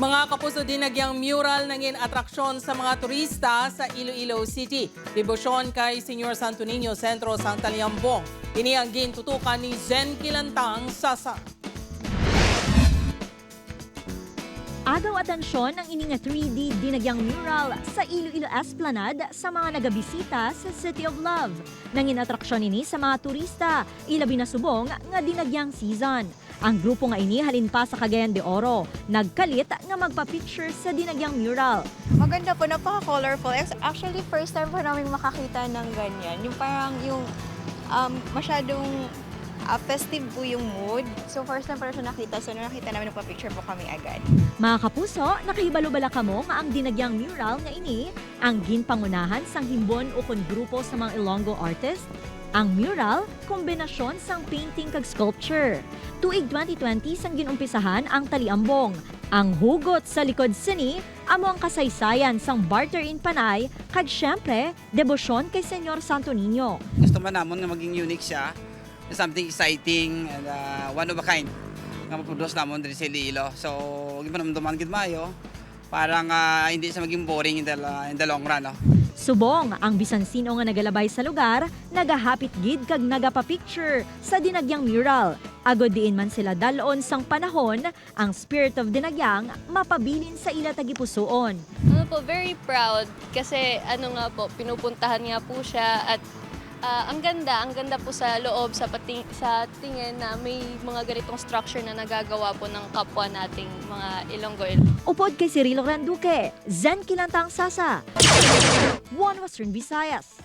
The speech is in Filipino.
Mga kapuso, dinagyang mural naging atraksyon sa mga turista sa Iloilo City. Debosyon kay Senyor Santo Niño, Sentro Santa Liambong. Ini ang gintutukan ni Zen Kilantang Sasa. Agaw atensyon ang ining 3D dinagyang mural sa Iloilo Esplanade sa mga nagabisita sa City of Love. Nangin atraksyon ini sa mga turista, ilabi na subong nga dinagyang season. Ang grupo nga ini halin pa sa Cagayan de Oro, nagkalit nga magpa-picture sa dinagyang mural. Maganda po, napaka-colorful. Actually, first time po namin makakita ng ganyan. Yung parang masyadong festive po yung mood. So first time po na siya nakita. So nung nakita namin, nagpa-picture po kami agad. Mga kapuso, nakahibalo-bala kamo nga ang dinagyang mural nga ini ang ginpangunahan sang himbon o kon grupo sa mga Ilonggo artist. Ang mural, kombinasyon sang painting kag sculpture. Tuig 2020 sang ginumpisahan ang Taliambong. Ang hugot sa likod sini, amo ang kasaysayan sang barter in Panay, kag syempre, debosyon kay Senyor Santo Niño. Gusto man namon nga maging unique siya, something exciting and one of a kind nga maproduce namon diri sa Iloilo. So, huwag pa naman duman gid maayo. Parang hindi siya maging boring in the long run. No? Subong, ang bisan sino nga nagalabay sa lugar, nagahapit gid kag nagapa-picture sa dinagyang mural. Agod diin man sila dalon sang panahon, ang spirit of dinagyang mapabilin sa ila tagipusoon. Ano po, very proud kasi nga po, pinupuntahan nga po siya at ang ganda po sa loob, sa tingin na may mga ganitong structure na nagagawa po ng kapwa nating mga Ilonggo. Upod kay Cirilo Randuque, Zen Kilantang Sasa, One Western Visayas.